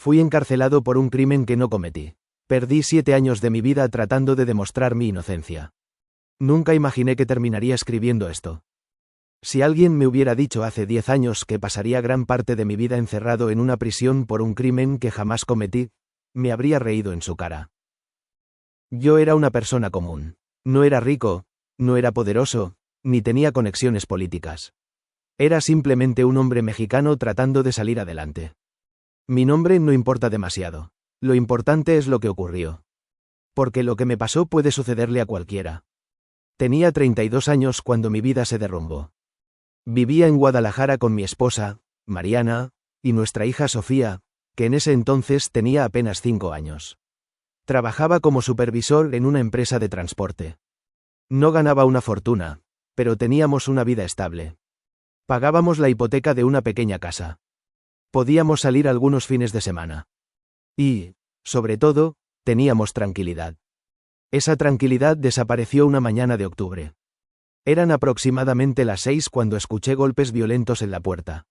Fui encarcelado por un crimen que no cometí. Perdí 7 años de mi vida tratando de demostrar mi inocencia. Nunca imaginé que terminaría escribiendo esto. Si alguien me hubiera dicho hace 10 años que pasaría gran parte de mi vida encerrado en una prisión por un crimen que jamás cometí, me habría reído en su cara. Yo era una persona común. No era rico, no era poderoso, ni tenía conexiones políticas. Era simplemente un hombre mexicano tratando de salir adelante. Mi nombre no importa demasiado. Lo importante es lo que ocurrió. Porque lo que me pasó puede sucederle a cualquiera. Tenía 32 años cuando mi vida se derrumbó. Vivía en Guadalajara con mi esposa, Mariana, y nuestra hija Sofía, que en ese entonces tenía apenas 5 años. Trabajaba como supervisor en una empresa de transporte. No ganaba una fortuna, pero teníamos una vida estable. Pagábamos la hipoteca de una pequeña casa. Podíamos salir algunos fines de semana. Y, sobre todo, teníamos tranquilidad. Esa tranquilidad desapareció una mañana de octubre. Eran aproximadamente las 6 cuando escuché golpes violentos en la puerta.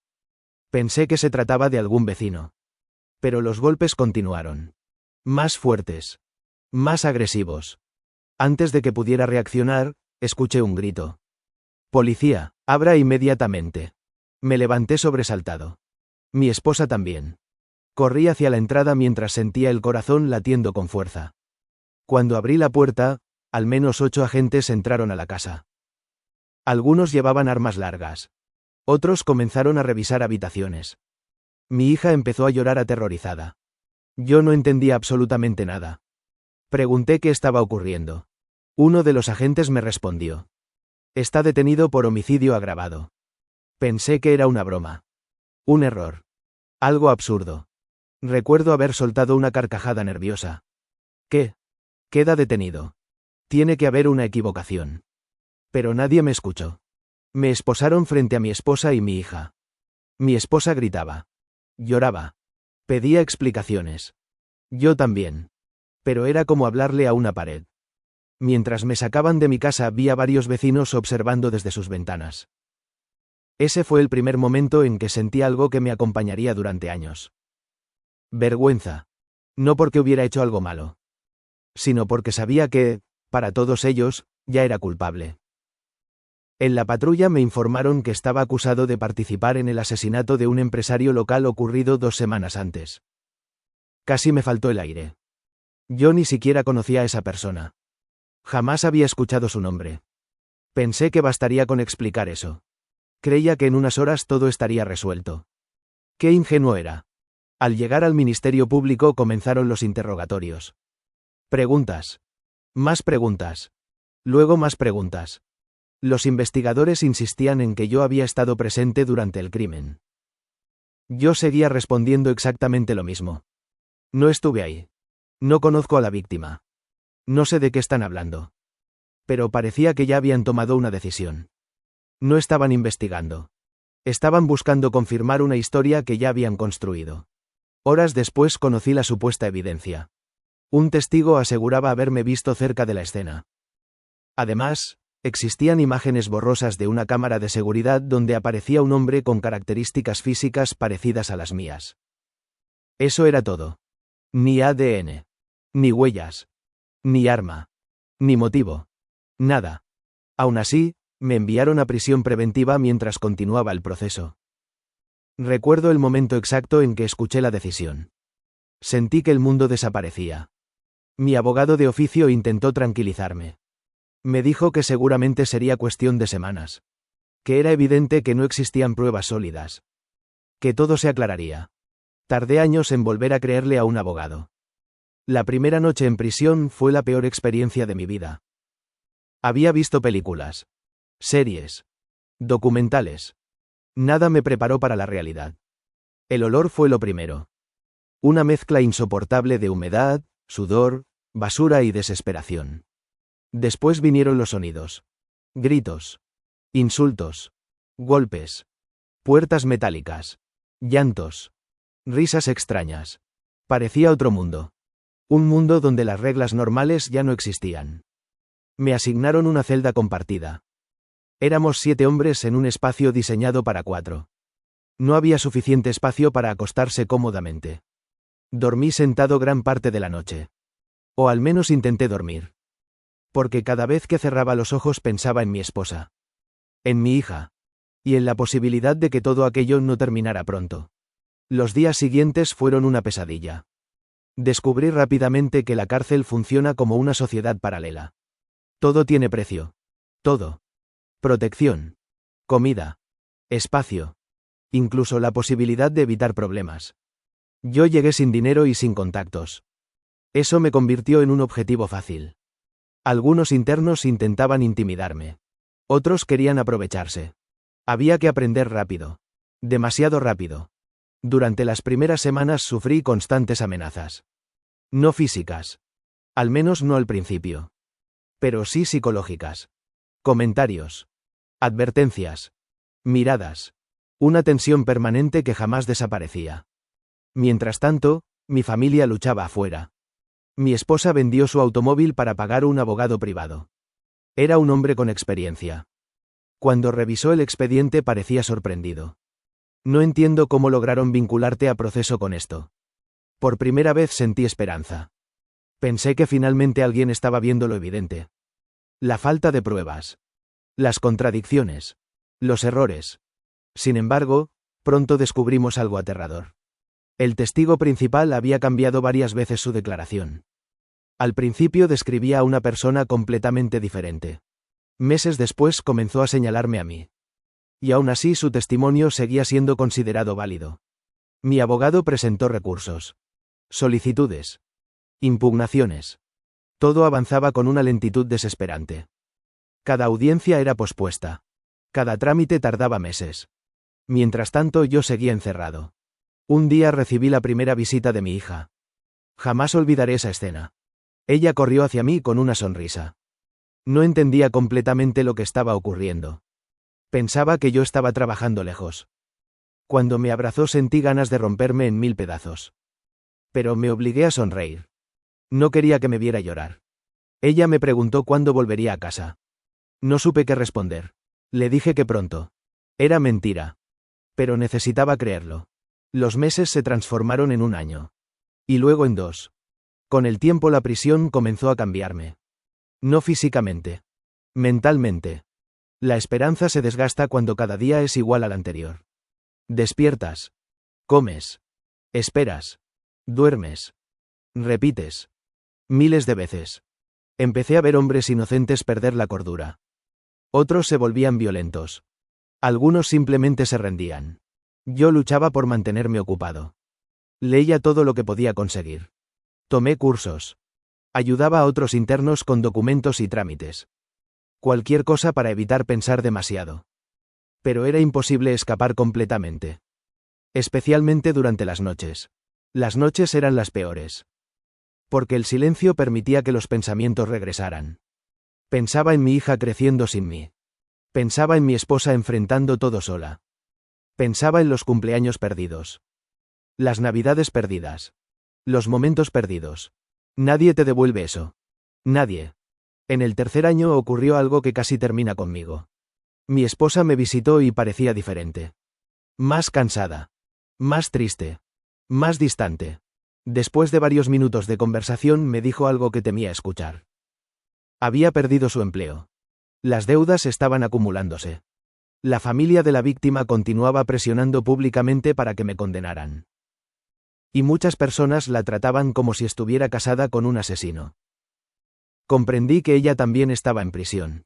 Pensé que se trataba de algún vecino. Pero los golpes continuaron. Más fuertes. Más agresivos. Antes de que pudiera reaccionar, escuché un grito. «Policía, abra inmediatamente». Me levanté sobresaltado. Mi esposa también. Corrí hacia la entrada mientras sentía el corazón latiendo con fuerza. Cuando abrí la puerta, al menos 8 agentes entraron a la casa. Algunos llevaban armas largas. Otros comenzaron a revisar habitaciones. Mi hija empezó a llorar aterrorizada. Yo no entendía absolutamente nada. Pregunté qué estaba ocurriendo. Uno de los agentes me respondió. Está detenido por homicidio agravado. Pensé que era una broma. Un error. Algo absurdo. Recuerdo haber soltado una carcajada nerviosa. ¿Qué? Queda detenido. Tiene que haber una equivocación. Pero nadie me escuchó. Me esposaron frente a mi esposa y mi hija. Mi esposa gritaba. Lloraba. Pedía explicaciones. Yo también. Pero era como hablarle a una pared. Mientras me sacaban de mi casa vi a varios vecinos observando desde sus ventanas. Ese fue el primer momento en que sentí algo que me acompañaría durante años. Vergüenza. No porque hubiera hecho algo malo. Sino porque sabía que, para todos ellos, ya era culpable. En la patrulla me informaron que estaba acusado de participar en el asesinato de un empresario local ocurrido 2 semanas antes. Casi me faltó el aire. Yo ni siquiera conocía a esa persona. Jamás había escuchado su nombre. Pensé que bastaría con explicar eso. Creía que en unas horas todo estaría resuelto. Qué ingenuo era. Al llegar al Ministerio Público comenzaron los interrogatorios. Preguntas. Más preguntas. Luego más preguntas. Los investigadores insistían en que yo había estado presente durante el crimen. Yo seguía respondiendo exactamente lo mismo. No estuve ahí. No conozco a la víctima. No sé de qué están hablando. Pero parecía que ya habían tomado una decisión. No estaban investigando. Estaban buscando confirmar una historia que ya habían construido. Horas después conocí la supuesta evidencia. Un testigo aseguraba haberme visto cerca de la escena. Además, existían imágenes borrosas de una cámara de seguridad donde aparecía un hombre con características físicas parecidas a las mías. Eso era todo. Ni ADN. Ni huellas. Ni arma. Ni motivo. Nada. Aún así, me enviaron a prisión preventiva mientras continuaba el proceso. Recuerdo el momento exacto en que escuché la decisión. Sentí que el mundo desaparecía. Mi abogado de oficio intentó tranquilizarme. Me dijo que seguramente sería cuestión de semanas. Que era evidente que no existían pruebas sólidas. Que todo se aclararía. Tardé años en volver a creerle a un abogado. La primera noche en prisión fue la peor experiencia de mi vida. Había visto películas, series, documentales. Nada me preparó para la realidad. El olor fue lo primero. Una mezcla insoportable de humedad, sudor, basura y desesperación. Después vinieron los sonidos. Gritos. Insultos. Golpes. Puertas metálicas. Llantos. Risas extrañas. Parecía otro mundo. Un mundo donde las reglas normales ya no existían. Me asignaron una celda compartida. Éramos 7 hombres en un espacio diseñado para 4. No había suficiente espacio para acostarse cómodamente. Dormí sentado gran parte de la noche. O al menos intenté dormir. Porque cada vez que cerraba los ojos pensaba en mi esposa. En mi hija. Y en la posibilidad de que todo aquello no terminara pronto. Los días siguientes fueron una pesadilla. Descubrí rápidamente que la cárcel funciona como una sociedad paralela. Todo tiene precio. Todo. Protección. Comida. Espacio. Incluso la posibilidad de evitar problemas. Yo llegué sin dinero y sin contactos. Eso me convirtió en un objetivo fácil. Algunos internos intentaban intimidarme. Otros querían aprovecharse. Había que aprender rápido. Demasiado rápido. Durante las primeras semanas sufrí constantes amenazas. No físicas. Al menos no al principio. Pero sí psicológicas. Comentarios. Advertencias. Miradas. Una tensión permanente que jamás desaparecía. Mientras tanto, mi familia luchaba afuera. Mi esposa vendió su automóvil para pagar un abogado privado. Era un hombre con experiencia. Cuando revisó el expediente parecía sorprendido. No entiendo cómo lograron vincularte a proceso con esto. Por primera vez sentí esperanza. Pensé que finalmente alguien estaba viendo lo evidente. La falta de pruebas. Las contradicciones. Los errores. Sin embargo, pronto descubrimos algo aterrador. El testigo principal había cambiado varias veces su declaración. Al principio describía a una persona completamente diferente. Meses después comenzó a señalarme a mí. Y aún así su testimonio seguía siendo considerado válido. Mi abogado presentó recursos. Solicitudes. Impugnaciones. Todo avanzaba con una lentitud desesperante. Cada audiencia era pospuesta. Cada trámite tardaba meses. Mientras tanto yo seguía encerrado. Un día recibí la primera visita de mi hija. Jamás olvidaré esa escena. Ella corrió hacia mí con una sonrisa. No entendía completamente lo que estaba ocurriendo. Pensaba que yo estaba trabajando lejos. Cuando me abrazó sentí ganas de romperme en 1000 pedazos. Pero me obligué a sonreír. No quería que me viera llorar. Ella me preguntó cuándo volvería a casa. No supe qué responder. Le dije que pronto. Era mentira. Pero necesitaba creerlo. Los meses se transformaron en un año. Y luego en 2. Con el tiempo la prisión comenzó a cambiarme. No físicamente. Mentalmente. La esperanza se desgasta cuando cada día es igual al anterior. Despiertas. Comes. Esperas. Duermes. Repites. Miles de veces. Empecé a ver hombres inocentes perder la cordura. Otros se volvían violentos. Algunos simplemente se rendían. Yo luchaba por mantenerme ocupado. Leía todo lo que podía conseguir. Tomé cursos. Ayudaba a otros internos con documentos y trámites. Cualquier cosa para evitar pensar demasiado. Pero era imposible escapar completamente. Especialmente durante las noches. Las noches eran las peores. Porque el silencio permitía que los pensamientos regresaran. Pensaba en mi hija creciendo sin mí. Pensaba en mi esposa enfrentando todo sola. Pensaba en los cumpleaños perdidos. Las navidades perdidas. Los momentos perdidos. Nadie te devuelve eso. Nadie. En el tercer año ocurrió algo que casi termina conmigo. Mi esposa me visitó y parecía diferente. Más cansada. Más triste. Más distante. Después de varios minutos de conversación me dijo algo que temía escuchar. Había perdido su empleo. Las deudas estaban acumulándose. La familia de la víctima continuaba presionando públicamente para que me condenaran. Y muchas personas la trataban como si estuviera casada con un asesino. Comprendí que ella también estaba en prisión.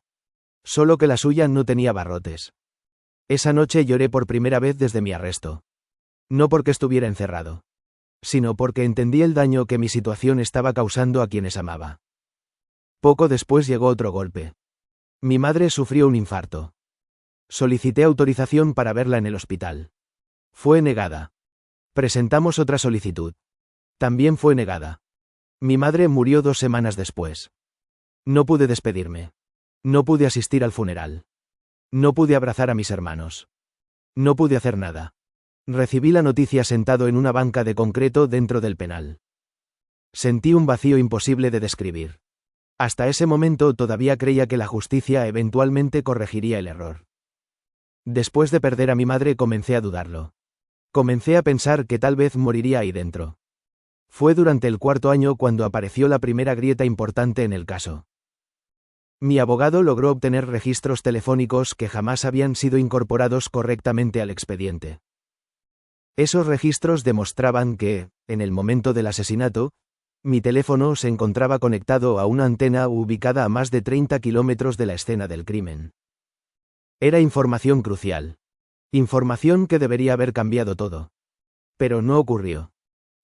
Solo que la suya no tenía barrotes. Esa noche lloré por primera vez desde mi arresto. No porque estuviera encerrado, sino porque entendí el daño que mi situación estaba causando a quienes amaba. Poco después llegó otro golpe. Mi madre sufrió un infarto. Solicité autorización para verla en el hospital. Fue negada. Presentamos otra solicitud. También fue negada. Mi madre murió 2 semanas después. No pude despedirme. No pude asistir al funeral. No pude abrazar a mis hermanos. No pude hacer nada. Recibí la noticia sentado en una banca de concreto dentro del penal. Sentí un vacío imposible de describir. Hasta ese momento todavía creía que la justicia eventualmente corregiría el error. Después de perder a mi madre comencé a dudarlo. Comencé a pensar que tal vez moriría ahí dentro. Fue durante el cuarto año cuando apareció la primera grieta importante en el caso. Mi abogado logró obtener registros telefónicos que jamás habían sido incorporados correctamente al expediente. Esos registros demostraban que, en el momento del asesinato, mi teléfono se encontraba conectado a una antena ubicada a más de 30 kilómetros de la escena del crimen. Era información crucial. Información que debería haber cambiado todo. Pero no ocurrió.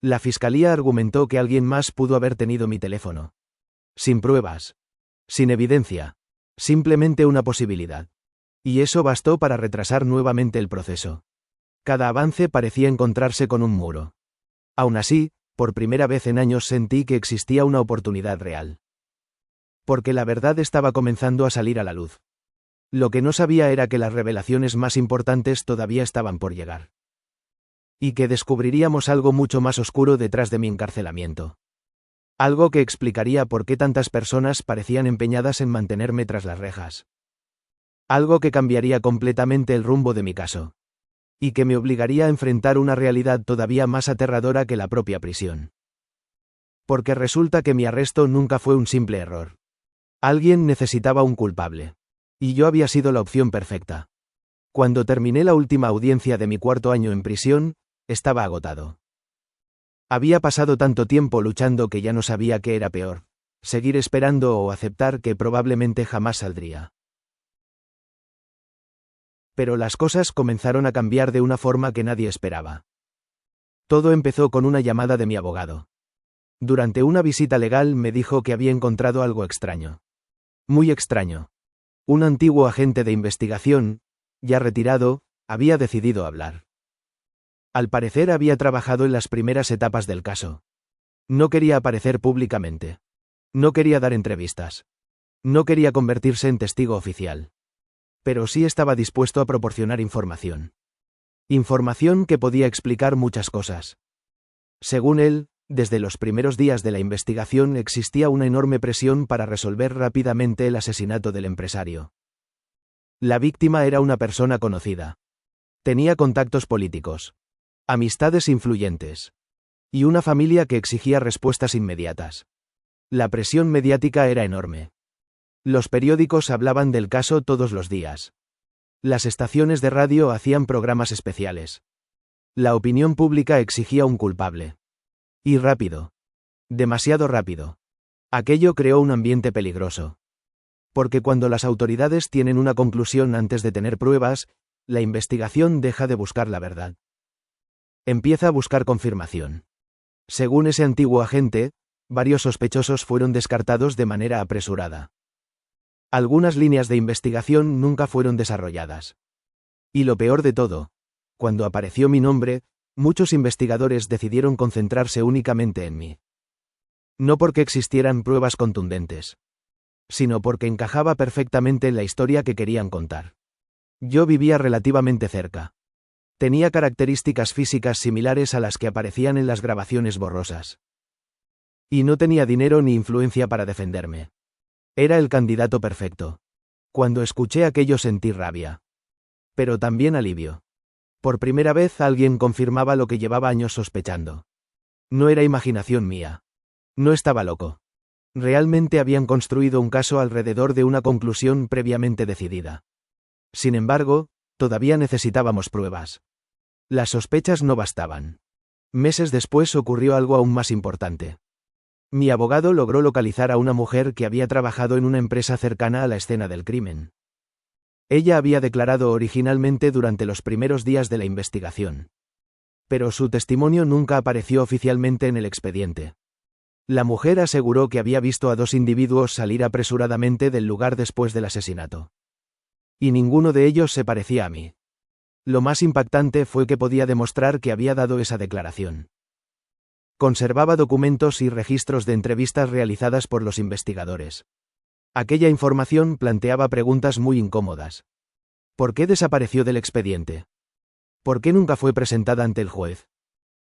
La fiscalía argumentó que alguien más pudo haber tenido mi teléfono. Sin pruebas. Sin evidencia. Simplemente una posibilidad. Y eso bastó para retrasar nuevamente el proceso. Cada avance parecía encontrarse con un muro. Aún así, por primera vez en años sentí que existía una oportunidad real. Porque la verdad estaba comenzando a salir a la luz. Lo que no sabía era que las revelaciones más importantes todavía estaban por llegar. Y que descubriríamos algo mucho más oscuro detrás de mi encarcelamiento. Algo que explicaría por qué tantas personas parecían empeñadas en mantenerme tras las rejas. Algo que cambiaría completamente el rumbo de mi caso. Y que me obligaría a enfrentar una realidad todavía más aterradora que la propia prisión. Porque resulta que mi arresto nunca fue un simple error. Alguien necesitaba un culpable. Y yo había sido la opción perfecta. Cuando terminé la última audiencia de mi cuarto año en prisión, estaba agotado. Había pasado tanto tiempo luchando que ya no sabía qué era peor, seguir esperando o aceptar que probablemente jamás saldría. Pero las cosas comenzaron a cambiar de una forma que nadie esperaba. Todo empezó con una llamada de mi abogado. Durante una visita legal me dijo que había encontrado algo extraño. Muy extraño. Un antiguo agente de investigación, ya retirado, había decidido hablar. Al parecer había trabajado en las primeras etapas del caso. No quería aparecer públicamente. No quería dar entrevistas. No quería convertirse en testigo oficial. Pero sí estaba dispuesto a proporcionar información. Información que podía explicar muchas cosas. Según él, desde los primeros días de la investigación existía una enorme presión para resolver rápidamente el asesinato del empresario. La víctima era una persona conocida. Tenía contactos políticos. Amistades influyentes. Y una familia que exigía respuestas inmediatas. La presión mediática era enorme. Los periódicos hablaban del caso todos los días. Las estaciones de radio hacían programas especiales. La opinión pública exigía un culpable. Y rápido. Demasiado rápido. Aquello creó un ambiente peligroso. Porque cuando las autoridades tienen una conclusión antes de tener pruebas, la investigación deja de buscar la verdad. Empieza a buscar confirmación. Según ese antiguo agente, varios sospechosos fueron descartados de manera apresurada. Algunas líneas de investigación nunca fueron desarrolladas. Y lo peor de todo, cuando apareció mi nombre, muchos investigadores decidieron concentrarse únicamente en mí. No porque existieran pruebas contundentes, sino porque encajaba perfectamente en la historia que querían contar. Yo vivía relativamente cerca. Tenía características físicas similares a las que aparecían en las grabaciones borrosas. Y no tenía dinero ni influencia para defenderme. Era el candidato perfecto. Cuando escuché aquello sentí rabia. Pero también alivio. Por primera vez alguien confirmaba lo que llevaba años sospechando. No era imaginación mía. No estaba loco. Realmente habían construido un caso alrededor de una conclusión previamente decidida. Sin embargo, todavía necesitábamos pruebas. Las sospechas no bastaban. Meses después ocurrió algo aún más importante. Mi abogado logró localizar a una mujer que había trabajado en una empresa cercana a la escena del crimen. Ella había declarado originalmente durante los primeros días de la investigación. Pero su testimonio nunca apareció oficialmente en el expediente. La mujer aseguró que había visto a dos individuos salir apresuradamente del lugar después del asesinato. Y ninguno de ellos se parecía a mí. Lo más impactante fue que podía demostrar que había dado esa declaración. Conservaba documentos y registros de entrevistas realizadas por los investigadores. Aquella información planteaba preguntas muy incómodas. ¿Por qué desapareció del expediente? ¿Por qué nunca fue presentada ante el juez?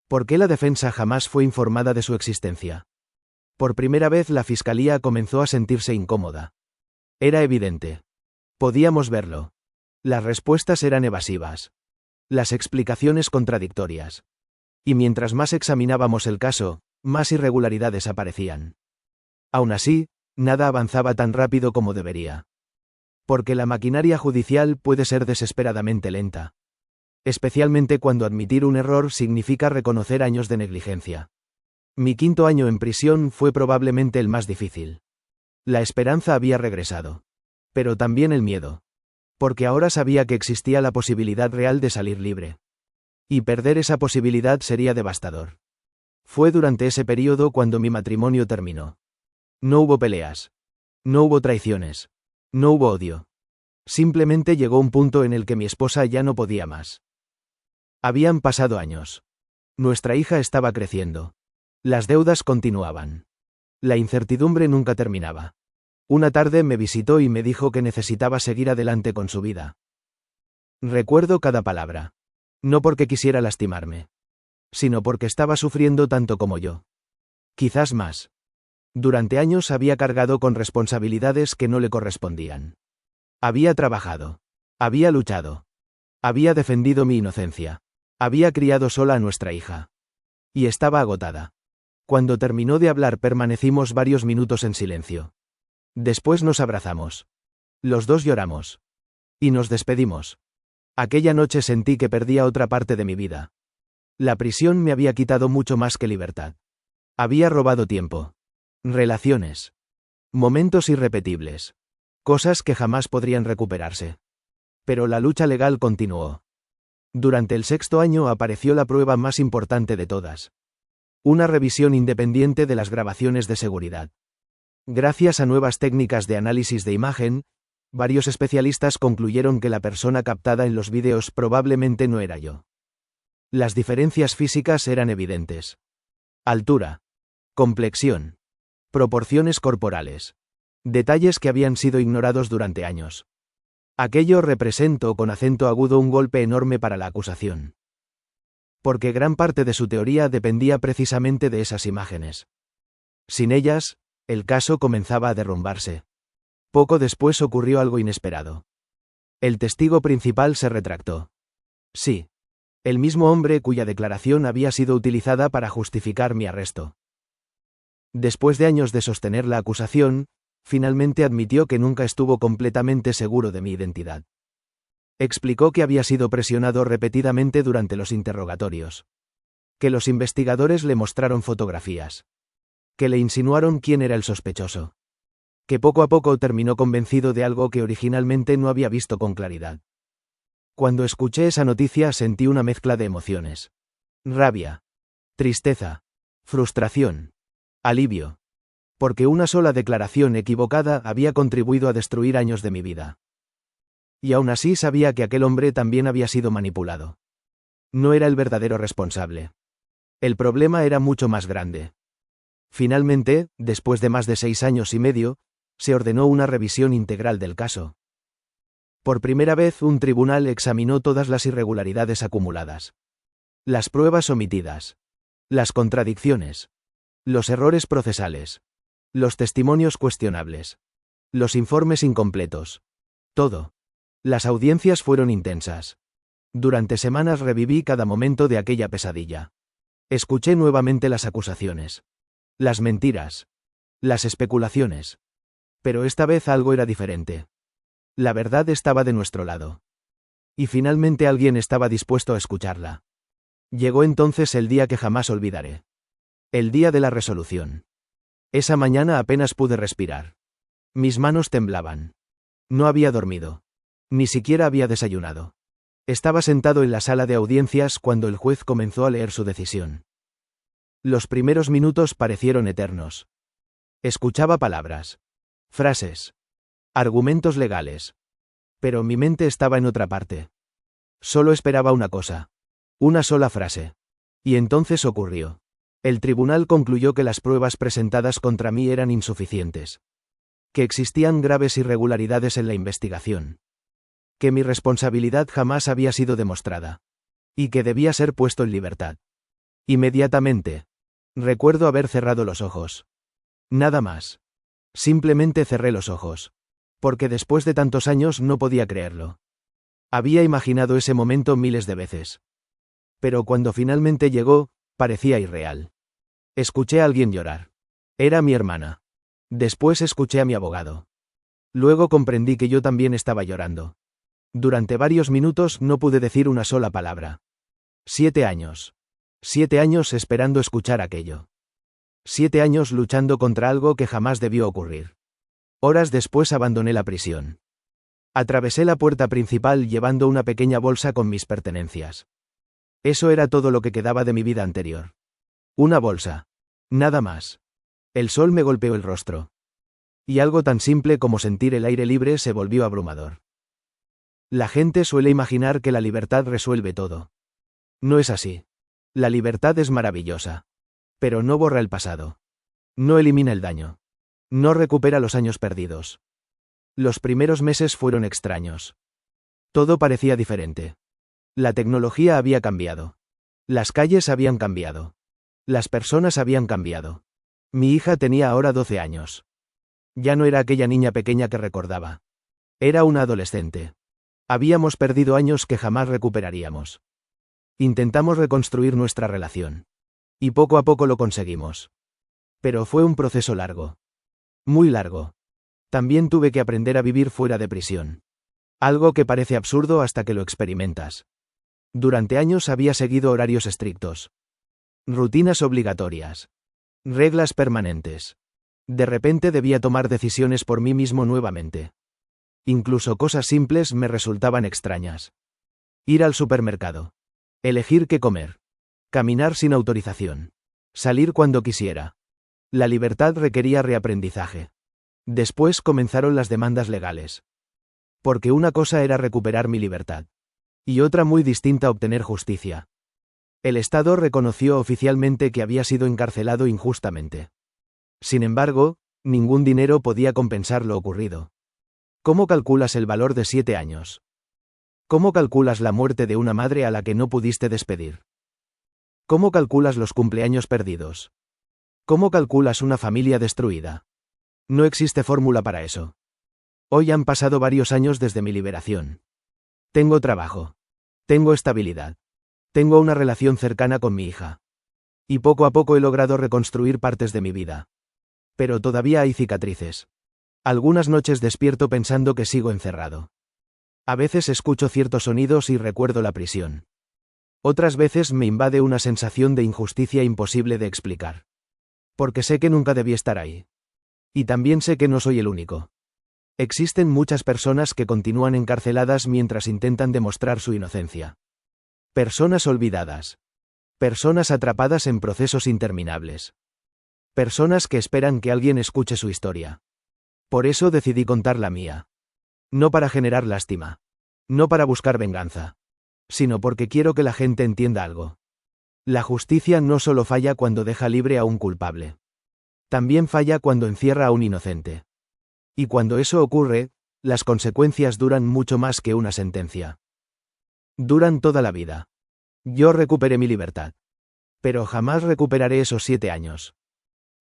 ¿Por qué la defensa jamás fue informada de su existencia? Por primera vez la fiscalía comenzó a sentirse incómoda. Era evidente. Podíamos verlo. Las respuestas eran evasivas. Las explicaciones contradictorias. Y mientras más examinábamos el caso, más irregularidades aparecían. Aún así, nada avanzaba tan rápido como debería. Porque la maquinaria judicial puede ser desesperadamente lenta. Especialmente cuando admitir un error significa reconocer años de negligencia. Mi 5.º año en prisión fue probablemente el más difícil. La esperanza había regresado. Pero también el miedo. Porque ahora sabía que existía la posibilidad real de salir libre. Y perder esa posibilidad sería devastador. Fue durante ese período cuando mi matrimonio terminó. No hubo peleas. No hubo traiciones. No hubo odio. Simplemente llegó un punto en el que mi esposa ya no podía más. Habían pasado años. Nuestra hija estaba creciendo. Las deudas continuaban. La incertidumbre nunca terminaba. Una tarde me visitó y me dijo que necesitaba seguir adelante con su vida. Recuerdo cada palabra. No porque quisiera lastimarme, sino porque estaba sufriendo tanto como yo. Quizás más. Durante años había cargado con responsabilidades que no le correspondían. Había trabajado. Había luchado. Había defendido mi inocencia. Había criado sola a nuestra hija. Y estaba agotada. Cuando terminó de hablar permanecimos varios minutos en silencio. Después nos abrazamos. Los dos lloramos. Y nos despedimos. Aquella noche sentí que perdía otra parte de mi vida. La prisión me había quitado mucho más que libertad. Había robado tiempo. Relaciones. Momentos irrepetibles. Cosas que jamás podrían recuperarse. Pero la lucha legal continuó. Durante el 6.º año apareció la prueba más importante de todas. Una revisión independiente de las grabaciones de seguridad. Gracias a nuevas técnicas de análisis de imagen, varios especialistas concluyeron que la persona captada en los vídeos probablemente no era yo. Las diferencias físicas eran evidentes. Altura. Complexión. Proporciones corporales. Detalles que habían sido ignorados durante años. Aquello representó con acento agudo un golpe enorme para la acusación. Porque gran parte de su teoría dependía precisamente de esas imágenes. Sin ellas, el caso comenzaba a derrumbarse. Poco después ocurrió algo inesperado. El testigo principal se retractó. Sí. El mismo hombre cuya declaración había sido utilizada para justificar mi arresto. Después de años de sostener la acusación, finalmente admitió que nunca estuvo completamente seguro de mi identidad. Explicó que había sido presionado repetidamente durante los interrogatorios. Que los investigadores le mostraron fotografías. Que le insinuaron quién era el sospechoso. Que poco a poco terminó convencido de algo que originalmente no había visto con claridad. Cuando escuché esa noticia sentí una mezcla de emociones. Rabia. Tristeza. Frustración. Alivio. Porque una sola declaración equivocada había contribuido a destruir años de mi vida. Y aún así sabía que aquel hombre también había sido manipulado. No era el verdadero responsable. El problema era mucho más grande. Finalmente, después de más de 6 años y medio, se ordenó una revisión integral del caso. Por primera vez un tribunal examinó todas las irregularidades acumuladas. Las pruebas omitidas. Las contradicciones. Los errores procesales. Los testimonios cuestionables. Los informes incompletos. Todo. Las audiencias fueron intensas. Durante semanas reviví cada momento de aquella pesadilla. Escuché nuevamente las acusaciones. Las mentiras. Las especulaciones. Pero esta vez algo era diferente. La verdad estaba de nuestro lado. Y finalmente alguien estaba dispuesto a escucharla. Llegó entonces el día que jamás olvidaré. El día de la resolución. Esa mañana apenas pude respirar. Mis manos temblaban. No había dormido. Ni siquiera había desayunado. Estaba sentado en la sala de audiencias cuando el juez comenzó a leer su decisión. Los primeros minutos parecieron eternos. Escuchaba palabras. Frases. Argumentos legales. Pero mi mente estaba en otra parte. Solo esperaba una cosa. Una sola frase. Y entonces ocurrió. El tribunal concluyó que las pruebas presentadas contra mí eran insuficientes. Que existían graves irregularidades en la investigación. Que mi responsabilidad jamás había sido demostrada. Y que debía ser puesto en libertad. Inmediatamente. Recuerdo haber cerrado los ojos. Nada más. Simplemente cerré los ojos. Porque después de tantos años no podía creerlo. Había imaginado ese momento miles de veces. Pero cuando finalmente llegó, parecía irreal. Escuché a alguien llorar. Era mi hermana. Después escuché a mi abogado. Luego comprendí que yo también estaba llorando. Durante varios minutos no pude decir una sola palabra. 7 años. 7 años esperando escuchar aquello. 7 años luchando contra algo que jamás debió ocurrir. Horas después abandoné la prisión. Atravesé la puerta principal llevando una pequeña bolsa con mis pertenencias. Eso era todo lo que quedaba de mi vida anterior. Una bolsa. Nada más. El sol me golpeó el rostro. Y algo tan simple como sentir el aire libre se volvió abrumador. La gente suele imaginar que la libertad resuelve todo. No es así. La libertad es maravillosa. Pero no borra el pasado. No elimina el daño. No recupera los años perdidos. Los primeros meses fueron extraños. Todo parecía diferente. La tecnología había cambiado. Las calles habían cambiado. Las personas habían cambiado. Mi hija tenía ahora 12 años. Ya no era aquella niña pequeña que recordaba. Era una adolescente. Habíamos perdido años que jamás recuperaríamos. Intentamos reconstruir nuestra relación. Y poco a poco lo conseguimos. Pero fue un proceso largo. Muy largo. También tuve que aprender a vivir fuera de prisión. Algo que parece absurdo hasta que lo experimentas. Durante años había seguido horarios estrictos. Rutinas obligatorias. Reglas permanentes. De repente debía tomar decisiones por mí mismo nuevamente. Incluso cosas simples me resultaban extrañas. Ir al supermercado. Elegir qué comer. Caminar sin autorización. Salir cuando quisiera. La libertad requería reaprendizaje. Después comenzaron las demandas legales. Porque una cosa era recuperar mi libertad. Y otra muy distinta obtener justicia. El Estado reconoció oficialmente que había sido encarcelado injustamente. Sin embargo, ningún dinero podía compensar lo ocurrido. ¿Cómo calculas el valor de 7 años? ¿Cómo calculas la muerte de una madre a la que no pudiste despedir? ¿Cómo calculas los cumpleaños perdidos? ¿Cómo calculas una familia destruida? No existe fórmula para eso. Hoy han pasado varios años desde mi liberación. Tengo trabajo. Tengo estabilidad. Tengo una relación cercana con mi hija. Y poco a poco he logrado reconstruir partes de mi vida. Pero todavía hay cicatrices. Algunas noches despierto pensando que sigo encerrado. A veces escucho ciertos sonidos y recuerdo la prisión. Otras veces me invade una sensación de injusticia imposible de explicar. Porque sé que nunca debí estar ahí. Y también sé que no soy el único. Existen muchas personas que continúan encarceladas mientras intentan demostrar su inocencia. Personas olvidadas. Personas atrapadas en procesos interminables. Personas que esperan que alguien escuche su historia. Por eso decidí contar la mía. No para generar lástima. No para buscar venganza. Sino porque quiero que la gente entienda algo. La justicia no solo falla cuando deja libre a un culpable. También falla cuando encierra a un inocente. Y cuando eso ocurre, las consecuencias duran mucho más que una sentencia. Duran toda la vida. Yo recuperé mi libertad. Pero jamás recuperaré esos 7 años.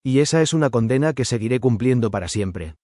Y esa es una condena que seguiré cumpliendo para siempre.